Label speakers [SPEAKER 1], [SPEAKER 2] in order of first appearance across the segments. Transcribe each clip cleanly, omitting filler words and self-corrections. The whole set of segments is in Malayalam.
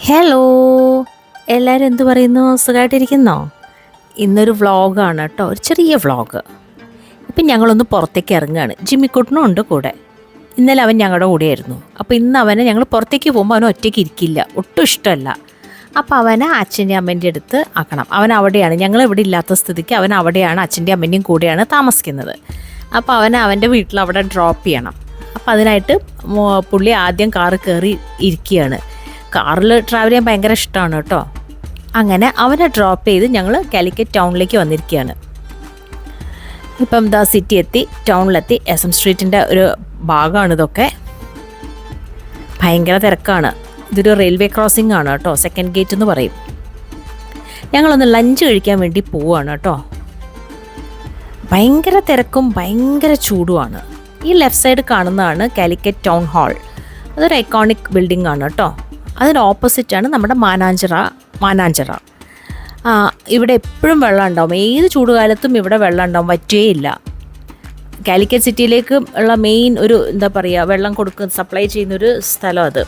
[SPEAKER 1] ഹലോ, എല്ലാവരും എന്ത് പറയുന്നു? സുഖമായിട്ടിരിക്കുന്നോ? ഇന്നൊരു വ്ളോഗാണ് കേട്ടോ, ഒരു ചെറിയ വ്ളോഗ്. ഇപ്പം ഞങ്ങളൊന്ന് പുറത്തേക്ക് ഇറങ്ങുകയാണ്. ജിമ്മിക്കുട്ടനും ഉണ്ട് കൂടെ. ഇന്നലെ അവൻ ഞങ്ങളുടെ കൂടെയായിരുന്നു. അപ്പോൾ ഇന്ന് അവനെ ഞങ്ങൾ പുറത്തേക്ക് പോകുമ്പോൾ അവൻ ഒറ്റയ്ക്ക് ഇരിക്കില്ല, ഒട്ടും ഇഷ്ടമല്ല. അപ്പോൾ അവനെ അച്ഛൻ്റെ അമ്മേൻ്റെ അടുത്ത് ആക്കണം. അവൻ അവിടെയാണ്, ഞങ്ങൾ ഇവിടെ ഇല്ലാത്ത സ്ഥിതിക്ക് അവൻ അവിടെയാണ്, അച്ഛൻ്റെ അമ്മേൻ്റെയും കൂടെയാണ് താമസിക്കുന്നത്. അപ്പോൾ അവനെ അവൻ്റെ വീട്ടിൽ അവിടെ ഡ്രോപ്പ് ചെയ്യണം. അപ്പോൾ അതിനായിട്ട് പുള്ളി ആദ്യം കാറ് കയറി ഇരിക്കുകയാണ്. കാറിൽ ട്രാവൽ ചെയ്യാൻ ഭയങ്കര ഇഷ്ടമാണ് കേട്ടോ. അങ്ങനെ അവനെ ഡ്രോപ്പ് ചെയ്ത് ഞങ്ങൾ കാലിക്കറ്റ് ടൗണിലേക്ക് വന്നിരിക്കുകയാണ്. ഇപ്പം സിറ്റി എത്തി, ടൗണിലെത്തി. SM സ്ട്രീറ്റിൻ്റെ ഒരു ഭാഗമാണ് ഇതൊക്കെ. ഭയങ്കര തിരക്കാണ്. ഇതൊരു റെയിൽവേ ക്രോസിംഗ് ആണ് കേട്ടോ, സെക്കൻഡ് ഗേറ്റ് എന്ന് പറയും. ഞങ്ങളൊന്ന് ലഞ്ച് കഴിക്കാൻ വേണ്ടി പോവുകയാണ് കേട്ടോ. ഭയങ്കര തിരക്കും ഭയങ്കര ചൂടുമാണ്. ഈ ലെഫ്റ്റ് സൈഡ് കാണുന്നതാണ് കാലിക്കറ്റ് ടൗൺ ഹാൾ. അതൊരു ഐക്കോണിക് ബിൽഡിംഗ് ആണ് കേട്ടോ. അതിന് ഓപ്പോസിറ്റാണ് നമ്മുടെ മാനാഞ്ചിറ. ഇവിടെ എപ്പോഴും വെള്ളം ഉണ്ടാവും. ഏത് ചൂടുകാലത്തും ഇവിടെ വെള്ളം ഉണ്ടാവും, വറ്റുകയില്ല. കാലിക്കറ്റ് സിറ്റിയിലേക്ക് ഉള്ള മെയിൻ ഒരു വെള്ളം സപ്ലൈ ചെയ്യുന്നൊരു സ്ഥലം അത്.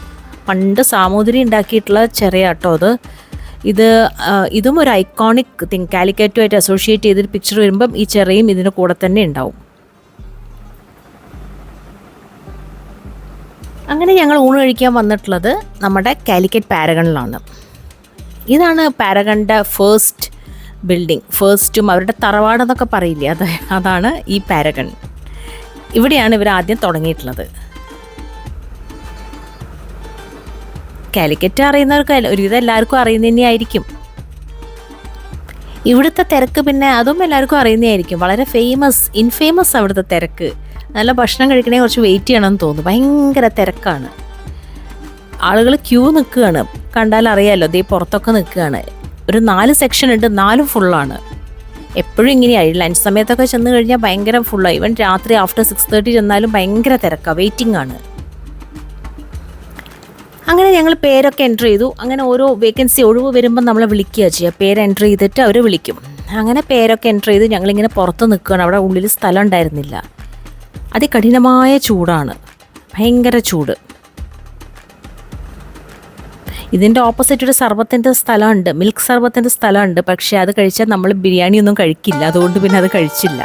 [SPEAKER 1] പണ്ട് സാമൂതിരി ഉണ്ടാക്കിയിട്ടുള്ള ചെറിയാട്ടോ അത്. ഇതും ഒരു ഐക്കോണിക് തിങ്. കാലിക്കറ്റുമായിട്ട് അസോസിയേറ്റ് ചെയ്തൊരു പിക്ചർ വരുമ്പം ഈ ചെറിയും ഇതിന് കൂടെ തന്നെ ഉണ്ടാവും. അങ്ങനെ ഞങ്ങൾ ഊണ് കഴിക്കാൻ വന്നിട്ടുള്ളത് നമ്മുടെ കാലിക്കറ്റ് പാരഗണിലാണ്. ഇതാണ് പാരഗണിൻ്റെ ഫസ്റ്റ് ബിൽഡിംഗ്. ഫസ്റ്റും അവരുടെ തറവാടെന്നൊക്കെ പറയില്ലേ, അതാണ് ഈ പാരഗൺ. ഇവിടെയാണ് ഇവർ ആദ്യം തുടങ്ങിയിട്ടുള്ളത്. കാലിക്കറ്റ് അറിയുന്നവർക്ക് ഒരുവിധം എല്ലാവർക്കും അറിയുന്ന തന്നെയായിരിക്കും. ഇവിടുത്തെ തിരക്ക് പിന്നെ അതും എല്ലാവർക്കും അറിയുന്നതായിരിക്കും. വളരെ ഇൻഫേമസ് അവിടുത്തെ തിരക്ക്. നല്ല ഭക്ഷണം കഴിക്കണേ കുറച്ച് വെയിറ്റ് ചെയ്യണമെന്ന് തോന്നുന്നു. ഭയങ്കര തിരക്കാണ്. ആളുകൾ ക്യൂ നിൽക്കുകയാണ്. കണ്ടാൽ അറിയാമല്ലോ, ദേ പുറത്തൊക്കെ നിൽക്കുകയാണ്. ഒരു 4 സെക്ഷൻ ഉണ്ട്, 4 ഫുള്ളാണ്. എപ്പോഴും ഇങ്ങനെയായി. ലഞ്ച് സമയത്തൊക്കെ ചെന്ന് കഴിഞ്ഞാൽ ഭയങ്കര ഫുള്ളായി. ഈവൻ രാത്രി ആഫ്റ്റർ 6:30 ചെന്നാലും ഭയങ്കര തിരക്കാണ്, വെയിറ്റിംഗ് ആണ്. അങ്ങനെ ഞങ്ങൾ പേരൊക്കെ എൻ്റർ ചെയ്തു. അങ്ങനെ ഓരോ വേക്കൻസി ഒഴിവ് വരുമ്പോൾ നമ്മളെ വിളിക്കുക ചെയ്യുക. പേര് എൻ്റർ ചെയ്തിട്ട് അവർ വിളിക്കും. അങ്ങനെ പേരൊക്കെ എൻ്റർ ചെയ്ത് ഞങ്ങളിങ്ങനെ പുറത്ത് നിൽക്കുകയാണ്. അവിടെ ഉള്ളിൽ സ്ഥലം ഉണ്ടായിരുന്നില്ല. അതികഠിനമായ ചൂടാണ്, ഭയങ്കര ചൂട്. ഇതിൻ്റെ ഓപ്പോസിറ്റ് ഒരു സർബത്തിൻ്റെ സ്ഥലമുണ്ട്, മിൽക്ക് സർബത്തിൻ്റെ സ്ഥലമുണ്ട്. പക്ഷേ അത് കഴിച്ചാൽ നമ്മൾ ബിരിയാണി ഒന്നും കഴിക്കില്ല. അതുകൊണ്ട് പിന്നെ അത് കഴിച്ചില്ല.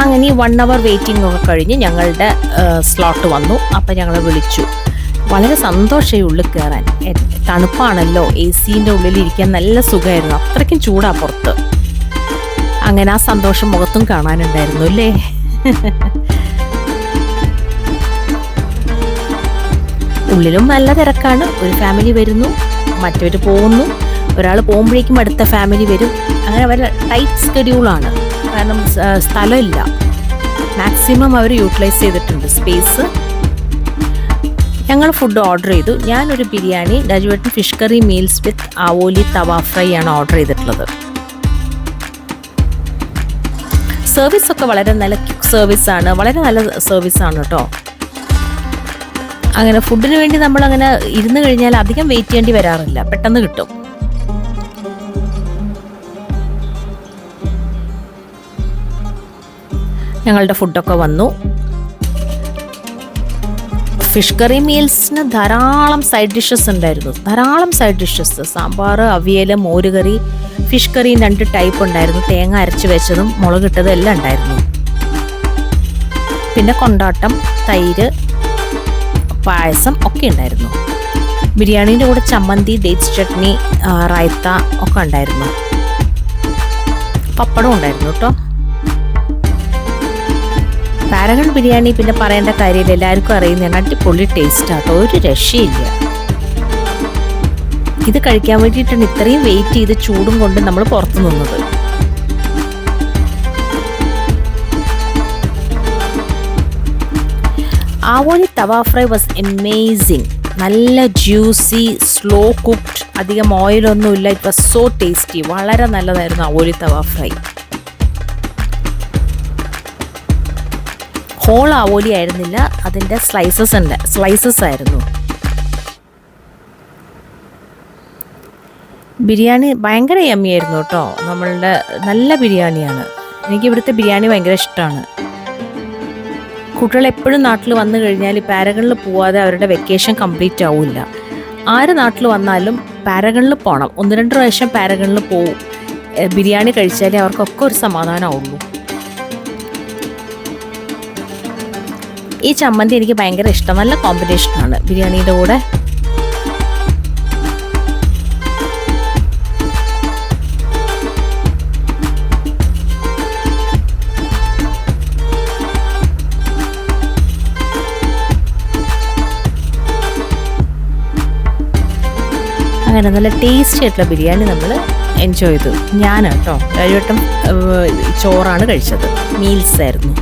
[SPEAKER 1] അങ്ങനെ 1 hour വെയിറ്റിംഗ് ഒക്കെ കഴിഞ്ഞ് ഞങ്ങളുടെ സ്ലോട്ട് വന്നു. അപ്പം ഞങ്ങളെ വിളിച്ചു. വളരെ സന്തോഷമായി ഉള്ളിൽ കയറാൻ. തണുപ്പാണല്ലോ, AC-ൻ്റെ ഉള്ളിലിരിക്കാൻ നല്ല സുഖമായിരുന്നു. അത്രയ്ക്കും ചൂടാ പുറത്ത്. അങ്ങനെ ആ സന്തോഷം മുഖത്തും കാണാനുണ്ടായിരുന്നു അല്ലേ. ഉള്ളിലും നല്ല തിരക്കാണ്. ഒരു ഫാമിലി വരുന്നു, മറ്റവർ പോകുന്നു. ഒരാൾ പോകുമ്പോഴേക്കും അടുത്ത ഫാമിലി വരും. അങ്ങനെ വളരെ ടൈറ്റ് സ്കെഡ്യൂളാണ്. കാരണം സ്ഥലമില്ല. മാക്സിമം അവർ യൂട്ടിലൈസ് ചെയ്തിട്ടുണ്ട് സ്പേസ്. ഞങ്ങൾ ഫുഡ് ഓർഡർ ചെയ്തു. ഞാനൊരു ബിരിയാണി, രാജുവേട്ടൻ ഫിഷ് കറി മീൽസ് വിത്ത് ആവോലി തവ ഫ്രൈ ആണ് ഓർഡർ ചെയ്തിട്ടുള്ളത്. സർവീസൊക്കെ വളരെ നല്ല ക്വിക്ക് സർവീസാണ്, വളരെ നല്ല സർവീസാണ് കേട്ടോ. അങ്ങനെ ഫുഡിന് വേണ്ടി നമ്മളങ്ങനെ ഇരുന്ന് കഴിഞ്ഞാൽ അധികം വെയിറ്റ് ചെയ്യേണ്ടി വരാറില്ല, പെട്ടെന്ന് കിട്ടും. ഞങ്ങളുടെ ഫുഡൊക്കെ വന്നു. ഫിഷ് കറി മീൽസിന് ധാരാളം സൈഡ് ഡിഷസ് ഉണ്ടായിരുന്നു. സാമ്പാർ, അവിയൽ, മോരുകറി. ഫിഷ് കറിയും 2 ടൈപ്പ് ഉണ്ടായിരുന്നു. തേങ്ങ അരച്ച് വെച്ചതും മുളകിട്ടതും എല്ലാം ഉണ്ടായിരുന്നു. പിന്നെ കൊണ്ടാട്ടം, തൈര്, പായസം ഒക്കെ ഉണ്ടായിരുന്നു. ബിരിയാണീൻ്റെ കൂടെ ചമ്മന്തി, ഡേറ്റ്സ് ചട്നി, റൈത്ത ഒക്കെ ഉണ്ടായിരുന്നു. പപ്പടം ഉണ്ടായിരുന്നു കേട്ടോ. പാരഗൺ ബിരിയാണി പിന്നെ പറയേണ്ട കാര്യമില്ല, എല്ലാവർക്കും അറിയുന്നതാണ്. അടിപൊളി ടേസ്റ്റാട്ടോ, ഒരു രക്ഷയില്ല. ഇത് കഴിക്കാൻ വേണ്ടിയിട്ടാണ് ഇത്രയും വെയിറ്റ് ചെയ്ത് ചൂടും കൊണ്ട് നമ്മൾ പുറത്തു നിന്നത്. Avoli tawa fry was amazing. നല്ല ജ്യൂസി, സ്ലോ കുക്ക്ഡ്, അധികം ഓയിലൊന്നുമില്ല. It was so tasty. വളരെ നല്ലതായിരുന്നു ആവോലി തവ ഫ്രൈ. ഹോൾ ആവോലി ആയിരുന്നില്ല, അതിൻ്റെ സ്ലൈസസ് ആയിരുന്നു. ബിരിയാണി ഭയങ്കര യമ്മിയായിരുന്നു കേട്ടോ. നമ്മളുടെ നല്ല ബിരിയാണിയാണ്. എനിക്ക് ഇവിടുത്തെ ബിരിയാണി ഭയങ്കര ഇഷ്ടമാണ്. കുട്ടികൾ എപ്പോഴും നാട്ടിൽ വന്നു കഴിഞ്ഞാൽ പാരഗണിൽ പോവാതെ അവരുടെ വെക്കേഷൻ കംപ്ലീറ്റ് ആവില്ല. ആര് നാട്ടിൽ വന്നാലും പാരഗണിൽ പോകണം. 1-2 പ്രാവശ്യം പാരഗണിൽ പോവും. ബിരിയാണി കഴിച്ചാലേ അവർക്കൊക്കെ ഒരു സമാധാനമാവുള്ളൂ. ഈ ചമ്മന്തി എനിക്ക് ഭയങ്കര ഇഷ്ടം. നല്ല കോമ്പിനേഷനാണ് ബിരിയാണിയുടെ കൂടെ. അങ്ങനെ നല്ല ടേസ്റ്റി ആയിട്ടുള്ള ബിരിയാണി നമ്മൾ എൻജോയ് ചെയ്തു. ഞാൻ കേട്ടോ കഴിവട്ടം ചോറാണ് കഴിച്ചത്. മീൽസ് ആയിരുന്നു.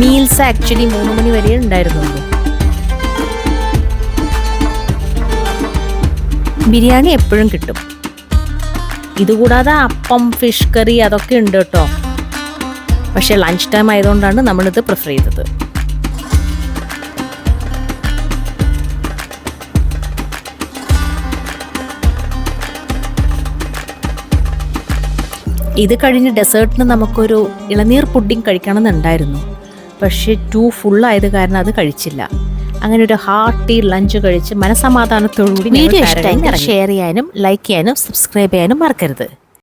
[SPEAKER 1] മീൽസ് ആക്ച്വലി 3 മണി വരെ ഉണ്ടായിരുന്നുള്ളൂ. ബിരിയാണി എപ്പോഴും കിട്ടും. ഇതുകൂടാതെ അപ്പം, ഫിഷ് കറി അതൊക്കെ ഉണ്ട് കേട്ടോ. പക്ഷേ ലഞ്ച് ടൈം ആയതുകൊണ്ടാണ് നമ്മളിത് പ്രിഫർ ചെയ്തത്. ഇത് കഴിഞ്ഞ് ഡെസേർട്ടിന് നമുക്കൊരു ഇളനീർ പുഡിംഗ് കഴിക്കണമെന്നുണ്ടായിരുന്നു. പക്ഷേ 2 ഫുള്ളായത് കാരണം അത് കഴിച്ചില്ല. അങ്ങനെ ഒരു ഹാർട്ടി ലഞ്ച് കഴിച്ച് മനസമാധാനത്തോടുകൂടി വീഡിയോ ഇഷ്ടമായി ഷെയർ ചെയ്യാനും ലൈക്ക് ചെയ്യാനും സബ്സ്ക്രൈബ് ചെയ്യാനും മറക്കരുത്.